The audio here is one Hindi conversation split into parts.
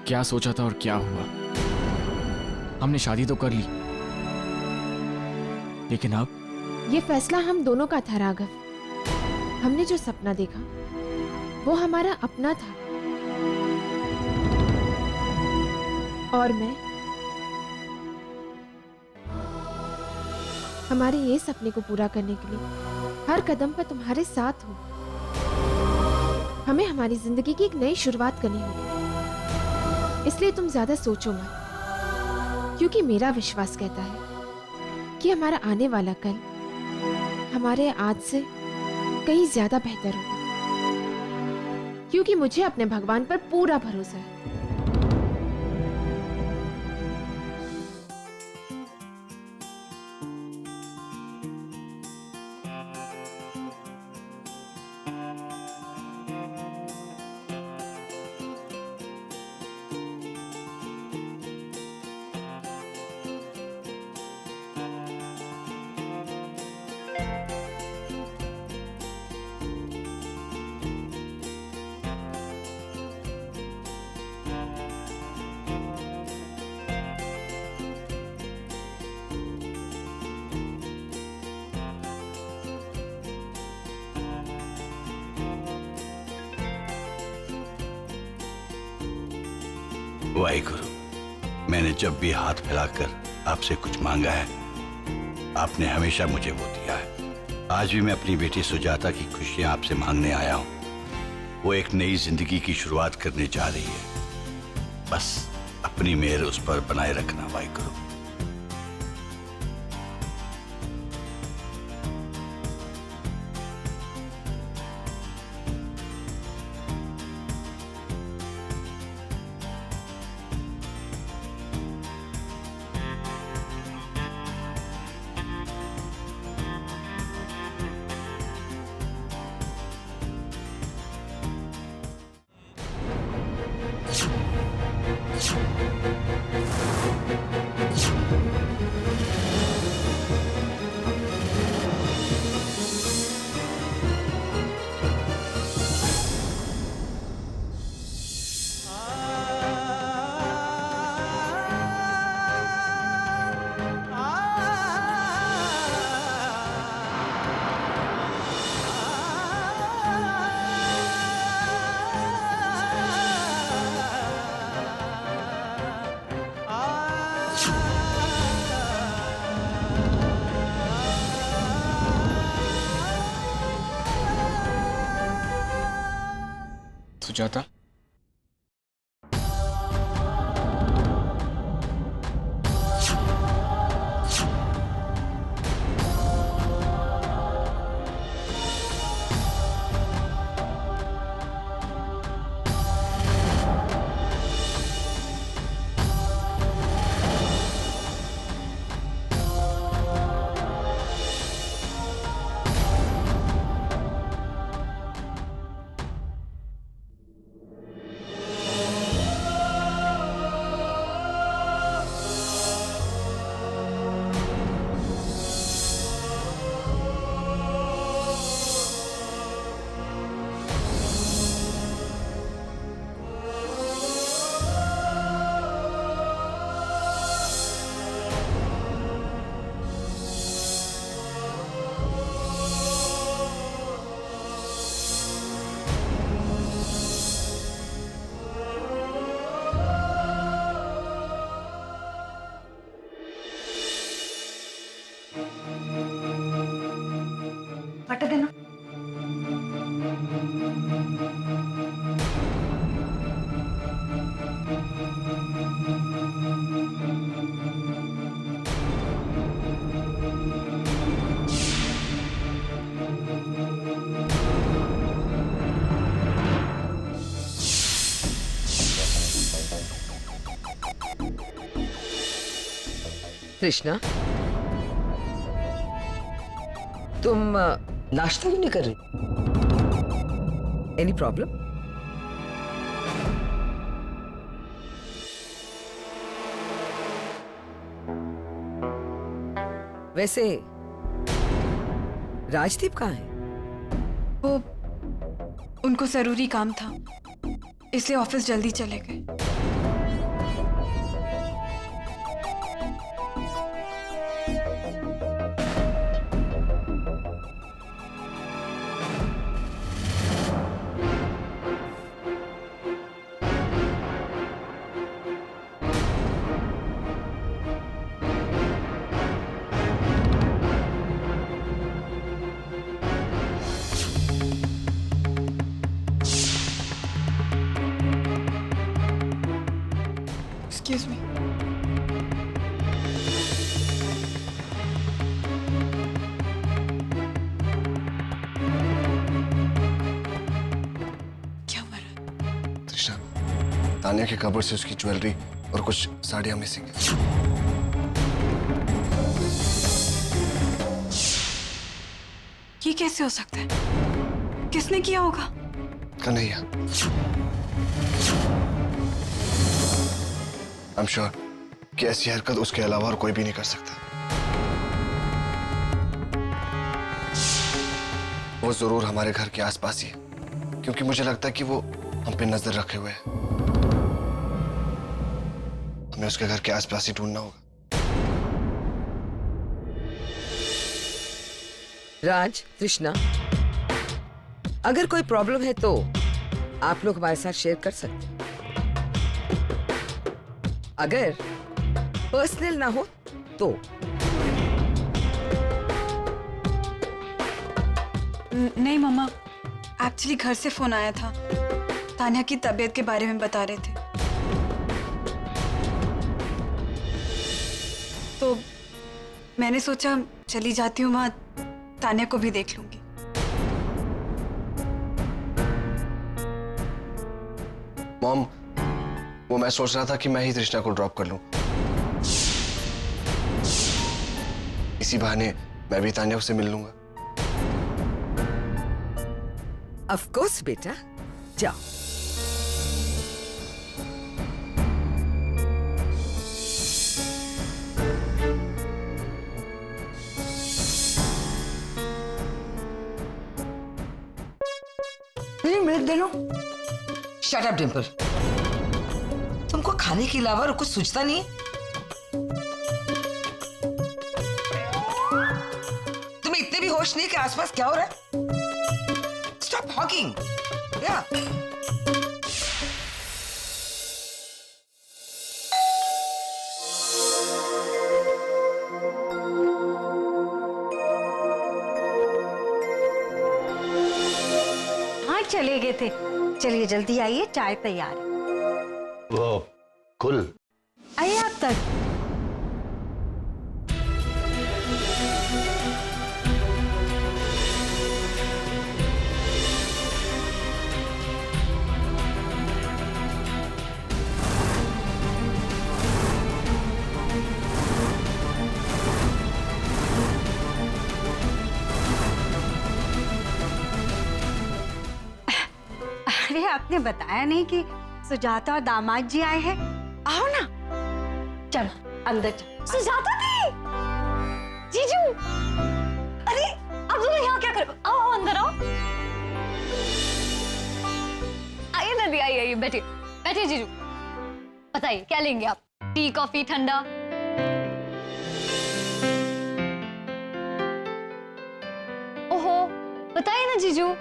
क्या सोचा था और क्या हुआ। हमने शादी तो कर ली, लेकिन अब ये फैसला हम दोनों का था राघव। हमने जो सपना देखा वो हमारा अपना था, और मैं हमारे ये सपने को पूरा करने के लिए हर कदम पर तुम्हारे साथ हूँ। हमें हमारी जिंदगी की एक नई शुरुआत करनी होगी, इसलिए तुम ज्यादा सोचो मत, क्योंकि मेरा विश्वास कहता है कि हमारा आने वाला कल हमारे आज से कहीं ज्यादा बेहतर होगा, क्योंकि मुझे अपने भगवान पर पूरा भरोसा है। वाहिगुरु, मैंने जब भी हाथ फैलाकर आपसे कुछ मांगा है, आपने हमेशा मुझे वो दिया है। आज भी मैं अपनी बेटी सुजाता की खुशियां आपसे मांगने आया हूं। वो एक नई जिंदगी की शुरुआत करने जा रही है, बस अपनी मेहर उस पर बनाए रखना वाहिगुरु। सुजाता, बता देना। कृष्णा, तुम नाश्ता क्यों नहीं कर रही? Any problem? वैसे राजदीप कहाँ है? वो उनको जरूरी काम था, इसलिए ऑफिस जल्दी चले गए। Excuse me. क्या हुआ रहा? तृष्णा, तानिया के कपबोर्ड से उसकी ज्वेलरी और कुछ साड़ियां मिसिंग है। ये कैसे हो सकता है? किसने किया होगा? कन्हैया। आई एम श्योर कि ऐसी हरकत उसके अलावा और कोई भी नहीं कर सकता। वो जरूर हमारे घर के आसपास ही है, क्योंकि मुझे लगता है कि वो हम पे नजर रखे हुए है। हमें उसके घर के आसपास ही ढूंढना होगा। राज, तृष्णा, अगर कोई प्रॉब्लम है तो आप लोग हमारे साथ शेयर कर सकते हैं। अगर पर्सनल ना हो तो नहीं मम्मा, एक्चुअली घर से फोन आया था। तान्या की तबीयत के बारे में बता रहे थे, तो मैंने सोचा चली जाती हूँ, वहां तान्या को भी देख लूंगी। मॉम, वो मैं सोच रहा था कि मैं ही तृष्णा को ड्रॉप कर लूं। इसी बहाने मैं भी तान्या से मिल लूंगा। ऑफ कोर्स बेटा, जाओ। मिनट दे लो। शट अप डिम्पल, तुमको खाने के अलावा और कुछ सूझता नहीं है? तुम्हें इतने भी होश नहीं है कि आसपास क्या हो रहा है? Stop Hawking. या हाँ चले गए थे। चलिए जल्दी आइए, चाय तैयार है। वो कुल आइए आप तक। अरे आपने बताया नहीं कि सुजाता और दामाद जी आए हैं। आओ ना, चलो अंदर चलो। सुजाता दी, जीजू, अरे आप दोनों यहाँ क्या कर? आओ आओ अंदर आओ। आइए ना दी, आइए बैठिए बैठिए जीजू। बताइए क्या लेंगे आप? टी, कॉफी, ठंडा? ओहो, बताइए ना जीजू।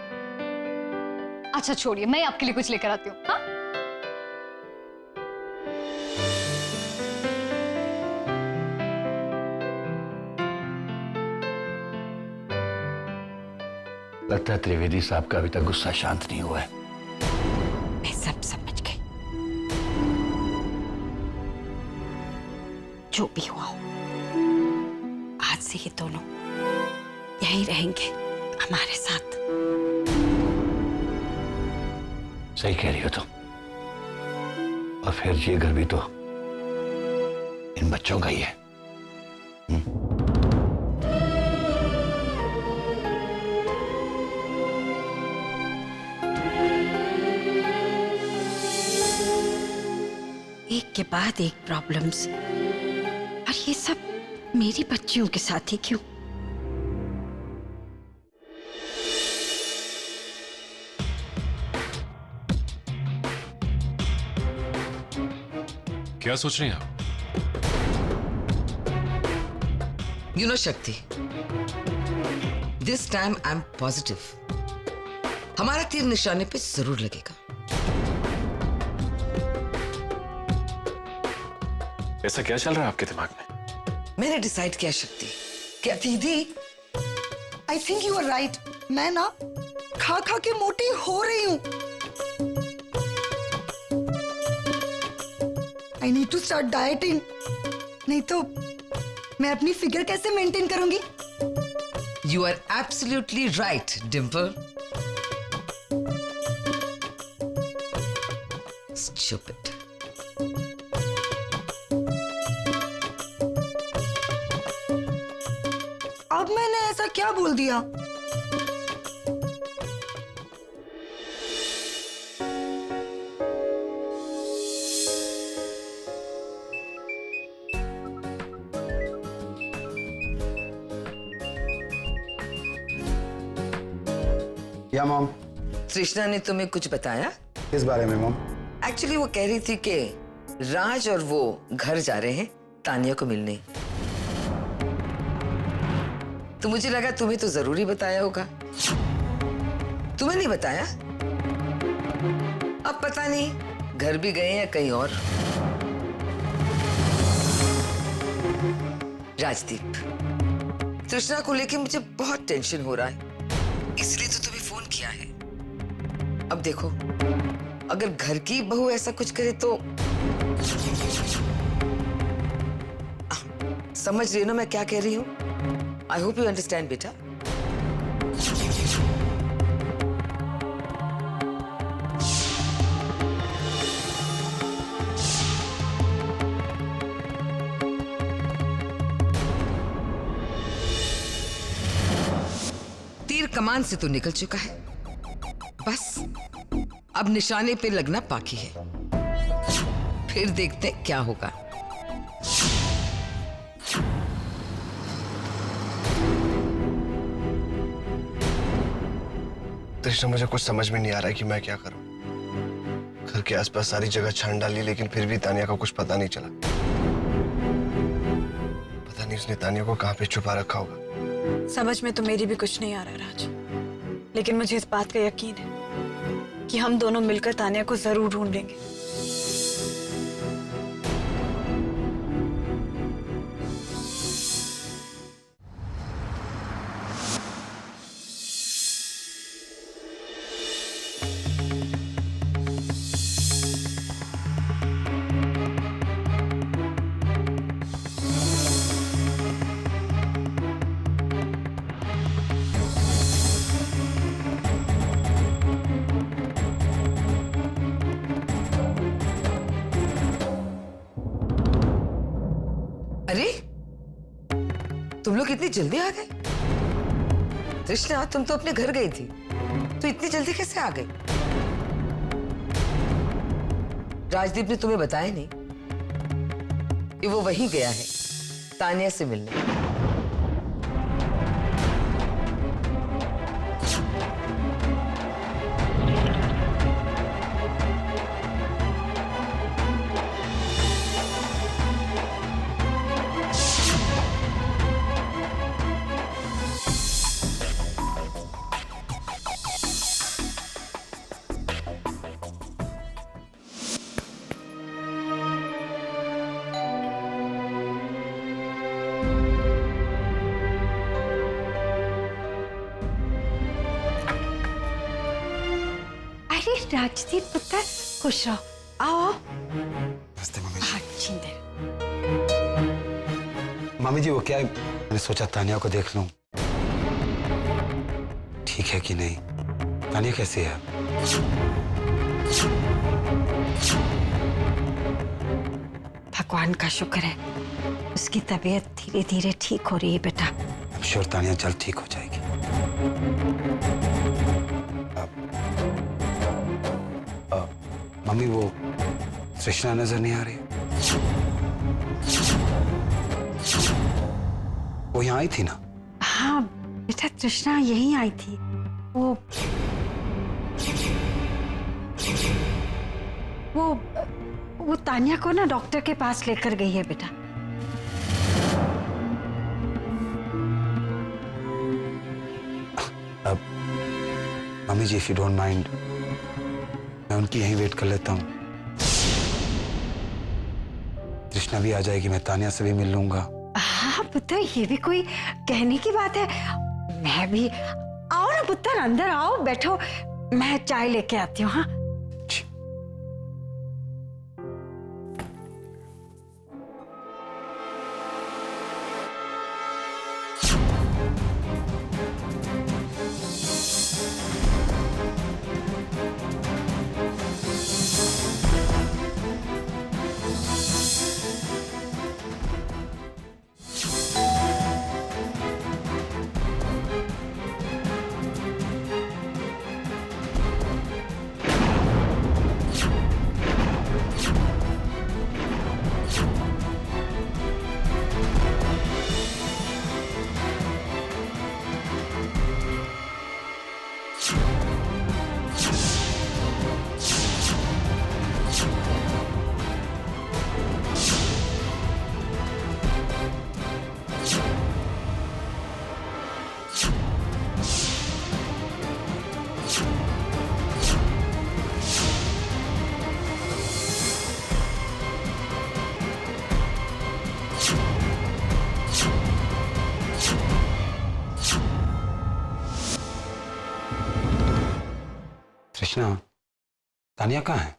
अच्छा छोड़िए, मैं आपके लिए कुछ लेकर आती हूँ। हाँ लगता है त्रिवेदी साहब का अभी तक गुस्सा शांत नहीं हुआ है। मैं सब समझ गई। जो भी हुआ हो, आज से ये दोनों यहीं रहेंगे हमारे साथ। सही कह रही हो तुम। और फिर ये घर भी तो इन बच्चों का ही है। एक के बाद एक प्रॉब्लम्स, और ये सब मेरी बच्चियों के साथ ही क्यों? क्या सोच रही हैं आप? यू नो शक्ति, this time I am positive. हमारा तीर निशाने पे जरूर लगेगा। ऐसा क्या चल रहा है आपके दिमाग में? मैंने डिसाइड किया शक्ति, क्या दीदी, I think you are right. मैं ना खा खा के मोटी हो रही हूँ। I I need to start dieting, नहीं तो मैं अपनी फिगर कैसे मेंटेन करूंगी? You are absolutely right, Dimple. Stupid. अब मैंने ऐसा क्या बोल दिया? या मॉम, तृष्णा ने तुम्हें कुछ बताया? किस बारे में मॉम? एक्चुअली वो कह रही थी कि राज और वो घर जा रहे हैं तानिया को मिलने। तो मुझे लगा तुम्हें तो जरूरी बताया होगा। तुम्हें नहीं बताया? अब पता नहीं घर भी गए या कहीं और। राजदीप, तृष्णा को लेके मुझे बहुत टेंशन हो रहा है, इसलिए तो तुम्हें फोन किया है। अब देखो, अगर घर की बहू ऐसा कुछ करे तो समझ रही हो ना मैं क्या कह रही हूँ? आई होप यू अंडरस्टैंड बेटा। तीर कमान से तो निकल चुका है, बस अब निशाने पे लगना बाकी है। फिर देखते हैं क्या होगा। तृष्णा, मुझे कुछ समझ में नहीं आ रहा है कि मैं क्या करूं। घर के आसपास सारी जगह छान डाली, लेकिन फिर भी तानिया का कुछ पता नहीं चला। पता नहीं उसने तानिया को कहां पे छुपा रखा होगा। समझ में तो मेरी भी कुछ नहीं आ रहा राज, लेकिन मुझे इस बात का यकीन है कि हम दोनों मिलकर तानिया को जरूर ढूंढ लेंगे। अरे, तुम लोग इतनी जल्दी आ गए? तृष्णा, तुम तो अपने घर गई थी, तो इतनी जल्दी कैसे आ गई? राजदीप ने तुम्हें बताया नहीं कि वो वहीं गया है तानिया से मिलने? राजदीप पुत्र, खुश रहो। आओ। नमस्ते मम्मी जी। अच्छी देर। मम्मी जी, वो क्या है, मैंने सोचा तानिया को देख लूं, ठीक है कि नहीं। तानिया कैसी है? भगवान का शुक्र है, उसकी तबीयत धीरे धीरे ठीक हो रही है बेटा। I'm sure तानिया जल्द ठीक हो जाएगी। मम्मी, वो तृष्णा नजर नहीं आ रही? वो यहाँ आई थी ना? हाँ बेटा, तृष्णा यहीं आई थी। वो तानिया को ना डॉक्टर के पास लेकर गई है बेटा। अब mummy ji, if you don't mind, मैं उनकी यहीं वेट कर लेता हूँ। तृष्णा भी आ जाएगी, मैं तानिया से भी मिल लूंगा। हाँ पुत्र, ये भी कोई कहने की बात है। मैं भी। आओ ना पुत्र, अंदर आओ, बैठो, मैं चाय लेके आती हूँ। हाँ तानिया कहाँ है?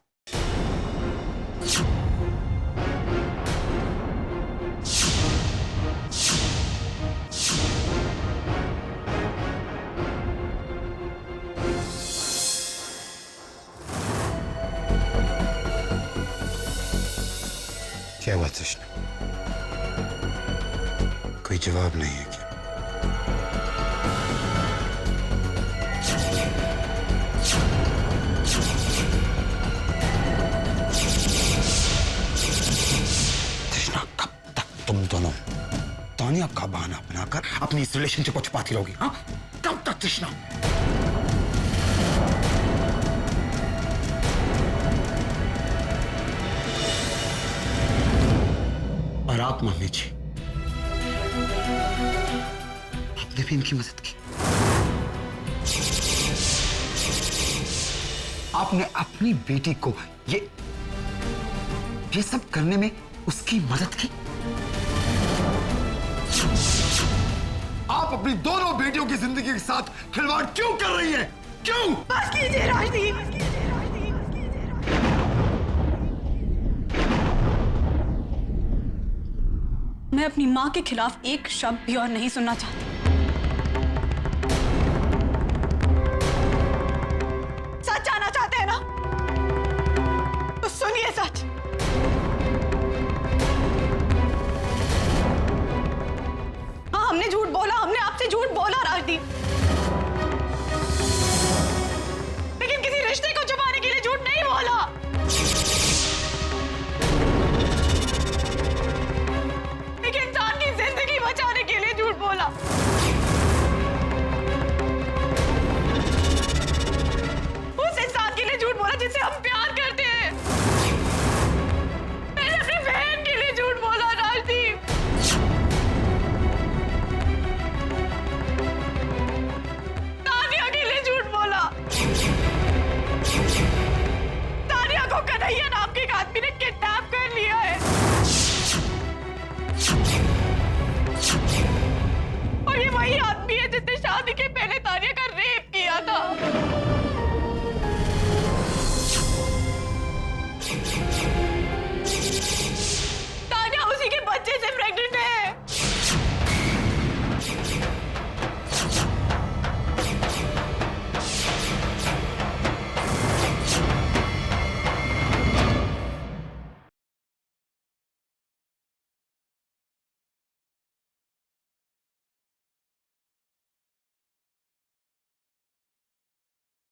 क्या बात कृष्णा? कोई जवाब नहीं है क्या? कृष्णा, कब तक तुम दोनों तानिया का बहाना बनाकर अपनी इस रिलेशनशिप को छुपाती रहोगी? हाँ, कब तक कृष्णा? और आप मम्मी जी, आपने भी इनकी मदद की। आपने अपनी बेटी को ये सब करने में उसकी मदद की। आप अपनी दोनों बेटियों की जिंदगी के साथ खिलवाड़ क्यों कर रही हैं? क्यों? बस कीजिए राजदीप। मैं अपनी माँ के खिलाफ एक शब्द भी और नहीं सुनना चाहती। सच जानना चाहते हैं ना? तो सुनिए सच। हाँ, हमने झूठ बोला, हमने आपसे झूठ बोला राजदीप, लेकिन किसी रिश्ते को छुपाने के लिए झूठ नहीं बोला। बचाने के लिए झूठ बोला। उस इंसान के लिए झूठ बोला जिससे हम प्यार करते हैं। मैंने अपनी बहन के लिए झूठ बोला राजदीप। तानिया के लिए झूठ बोला। तानिया को कन्हैया नाम के एक आदमी ने किडनैप कर लिया है और ये वही आदमी है जिसने